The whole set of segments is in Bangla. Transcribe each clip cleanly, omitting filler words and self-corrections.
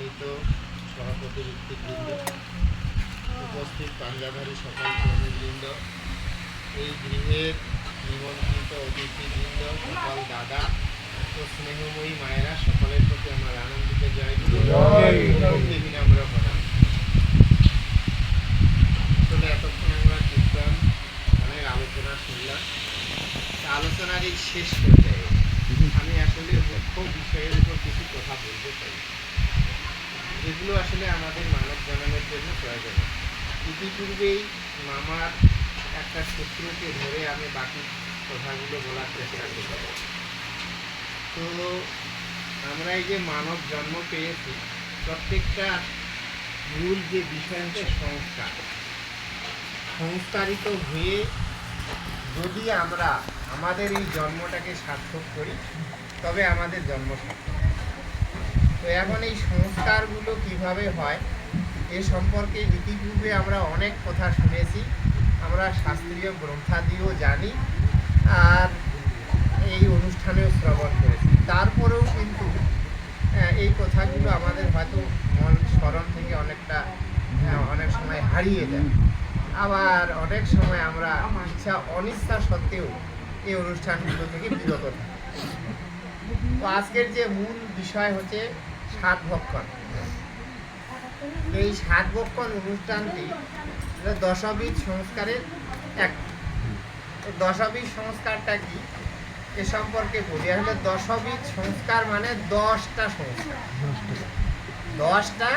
সম্মানিত সভাপতি ব্যক্তিবৃন্দ, উপস্থিত পাঞ্জাধারী সকল কর্মীবৃন্দ, এই গৃহের নিমন্ত্রিত অতিথিবৃন্দ, সকল দাদা ও স্নেহময়ী মায়েরা, সকলের প্রতি আমার আনন্দিত জয়গুরু বিনম্র প্রণাম। আসলে এতক্ষণ আমরা কীর্তন অনেক আলোচনা শুনলাম। আলোচনার এই শেষ পর্যায়ে আমি আসলে মুখ্য বিষয়ের উপর কিছু কথা বলতে চাই, যেগুলো আসলে আমাদের মানব জন্মের জন্য প্রয়োজন। ইতিপূর্বেই মামার একটা সূত্রকে ধরে আমি বাকি কথাগুলো বলার চেষ্টা করব। তো আমরা এই যে মানব জন্ম পেয়েছি, প্রত্যেকটা মূল যে বিষয় হচ্ছে সংস্কার। সংস্কারিত হয়ে যদি আমরা আমাদের এই জন্মটাকে সার্থক করি, তবে আমাদের জন্ম সার্থক। তো এখন এই সংস্কারগুলো কিভাবে হয় এ সম্পর্কে ইতিপূর্বে আমরা অনেক কথা শুনেছি, আমরা শাস্ত্রীয় গ্রন্থাদিও জানি, আর এই অনুষ্ঠানেও শ্রবণ করেছি। তারপরেও কিন্তু এই কথাগুলো আমাদের হয়তো মন স্মরণ থেকে অনেক সময় হারিয়ে যায়। আবার অনেক সময় আমরা ইচ্ছা অনিচ্ছা সত্ত্বেও এই অনুষ্ঠানগুলো থেকে বিরত থাকি। তো আজকের যে মূল বিষয় হচ্ছে সাতভক্ষণ। এই সাতভক্ষণ অনুষ্ঠানটি দশবিধ সংস্কারের এক। দশবিধ সংস্কারটা কি এ সম্পর্কে বলি। আসলে দশবিধ সংস্কার মানে 10টা সংস্কার। 10টা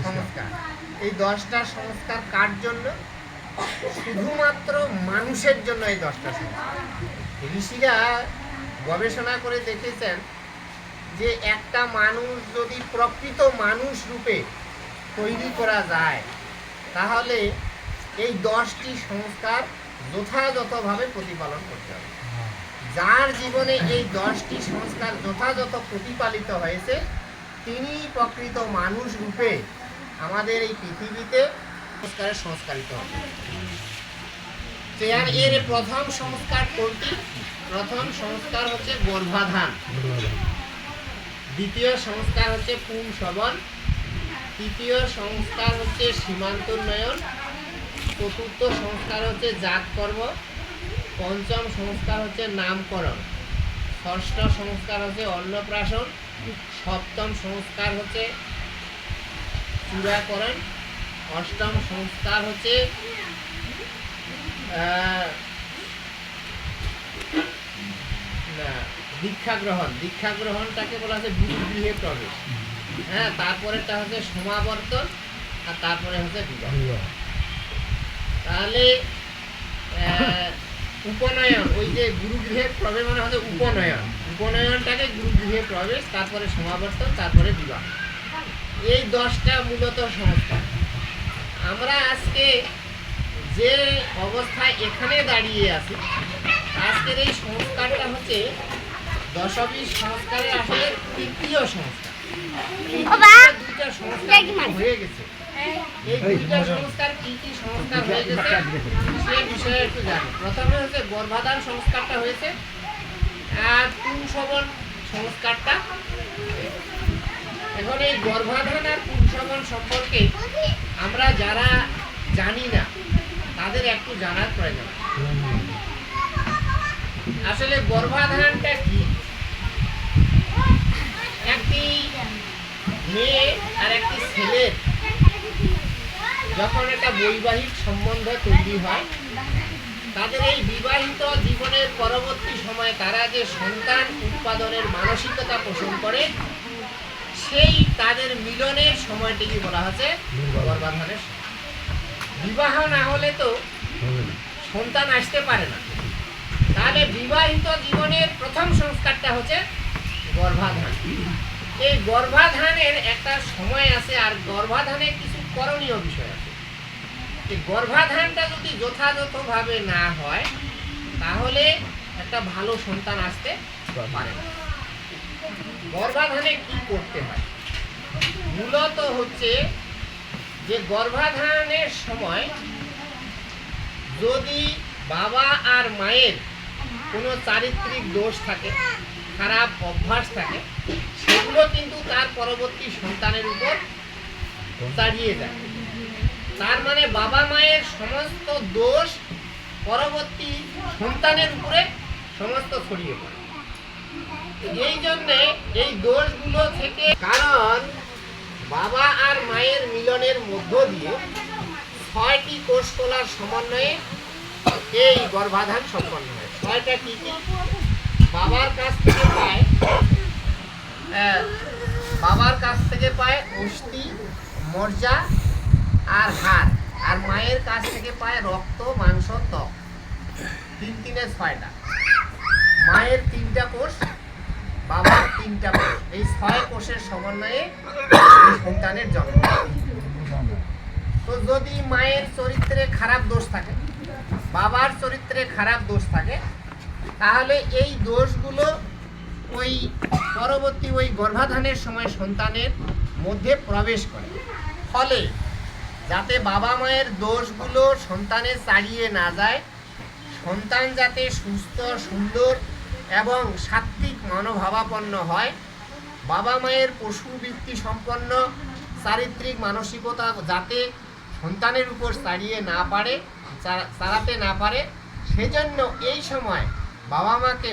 সংস্কার। এই 10টা সংস্কার কার জন্য? শুধুমাত্র মানুষের জন্য এই 10টা সংস্কার। ঋষিরা গবেষণা করে দেখেছেন যে একটা মানুষ যদি প্রকৃত মানুষ রূপে তৈরি করা যায়, তাহলে এই 10টি সংস্কার যথাযথভাবে প্রতিপালন করতে হবে। যার জীবনে এই 10টি সংস্কার যথাযথ প্রতিপালিত হয়েছে, তিনি প্রকৃত মানুষ রূপে আমাদের এই পৃথিবীতে সংস্কারিত হবে। এর প্রথম সংস্কার কোনটি? প্রথম সংস্কার হচ্ছে গর্ভাধান, দ্বিতীয় সংস্কার হচ্ছে পুংসবন, তৃতীয় সংস্কার হচ্ছে সীমান্তোন্নয়ন, চতুর্থ সংস্কার হচ্ছে জাতকর্ম, পঞ্চম সংস্কার হচ্ছে নামকরণ, ষষ্ঠ সংস্কার হচ্ছে অন্নপ্রাশন, সপ্তম সংস্কার হচ্ছে চূড়াকরণ, অষ্টম সংস্কার হচ্ছে দীক্ষা গ্রহণ। দীক্ষা গ্রহণটাকে বলা হচ্ছে গুরুগৃহে প্রবেশ। হ্যাঁ, তারপরেটা হচ্ছে সমাবর্তন, আর তারপরে হচ্ছে বিবাহ। তাহলে উপনয়ন, ওই যে গুরুগৃহে প্রবেশ মানে হচ্ছে উপনয়ন। উপনয়নটাকে গুরুগৃহে প্রবেশ, তারপরে সমাবর্তন, তারপরে বিবাহ। এই 10টা মূলত সংস্কার। আমরা আজকে যে অবস্থায় এখানে দাঁড়িয়ে আছি, আজকের এই সংস্কারটা হচ্ছে দশবিধ সংস্কারের আসলে তৃতীয় সংস্কার। দুইটা সংস্কার হয়ে গেছে। এই দুইটা সংস্কার কি কি সংস্কার হয়ে গেছে সে বিষয়ে একটু জানি। প্রথমে হচ্ছে গর্ভাধান সংস্কারটা হয়েছে, আর পুংসবন সংস্কারটা। এখন এই গর্ভাধান আর পুংসবন সম্পর্কে আমরা যারা জানি না, তাদের একটু জানার প্রয়োজন। আসলে গর্ভাধানটা কি? একটি মেয়ে আর একটি ছেলের যখন একটা বৈবাহিক সম্বন্ধ তৈরি হয়, তাদের এই বিবাহিত জীবনের পরবর্তী সময় তারা যে সন্তান উৎপাদনের মানসিকতা পোষণ করে, সেই তাদের মিলনের সময়টিকে বলা হচ্ছে গর্ভাধানের সময়। বিবাহ না হলে তো সন্তান আসতে পারে না। তাহলে বিবাহিত জীবনের প্রথম সংস্কারটা হচ্ছে গর্ভাধান। এই গর্ভাধানের একটা সময় আছে, আর গর্ভাধানের কিছু করণীয় বিষয় আছে। এই গর্ভাধানটা যদি যথাযথভাবে না হয়, তাহলে একটা ভালো সন্তান আসতে পারে না। গর্ভাধানে কি করতে হয়? মূলত হচ্ছে যে গর্ভাধানের সময় যদি বাবা আর মায়ের কোনো চারিত্রিক দোষ থাকে, খারাপ অভ্যাস থাকে, সেগুলো দোষগুলো কিন্তু তার পরবর্তী সন্তানের উপর চালিয়ে যায়। তার মানে বাবা মায়ের সমস্ত দোষ পরবর্তী সন্তানের উপরে সমস্ত ছড়িয়ে পড়ে। এই জন্যে এই দোষগুলো থেকে, কারণ বাবা আর মায়ের মিলনের মধ্য দিয়ে 6টি কোষ কলার সমন্বয়ে এই গর্ভাধান সম্পন্ন হয়। 6টা কি কি? বাবার কাছ থেকে পায় অস্থি, মজ্জা আর হাড়, আর মায়ের কাছ থেকে পায় রক্ত, মাংস, ত্বক। 3 6টা। মায়ের 3টা কোষ, বাবার 3টা কোষ। এই 6 কোষের সমন্বয়ে এই সন্তানের জন্ম। তো যদি মায়ের চরিত্রে খারাপ দোষ থাকে, বাবার চরিত্রে খারাপ দোষ থাকে, তাহলে এই দোষগুলো ওই পরবর্তী ওই গর্ভাধানের সময় সন্তানের মধ্যে প্রবেশ করে। ফলে যাতে বাবা মায়ের দোষগুলো সন্তানের ছাড়িয়ে না যায়, সন্তান যাতে সুস্থ, সুন্দর এবং সাত্ত্বিক মনোভাবাপন্ন হয়, বাবা মায়ের পশুবৃত্তি সম্পন্ন চারিত্রিক মানসিকতা যাতে সন্তানের উপর চালাতে না পারে, সেজন্য এই সময় বাবা মাকে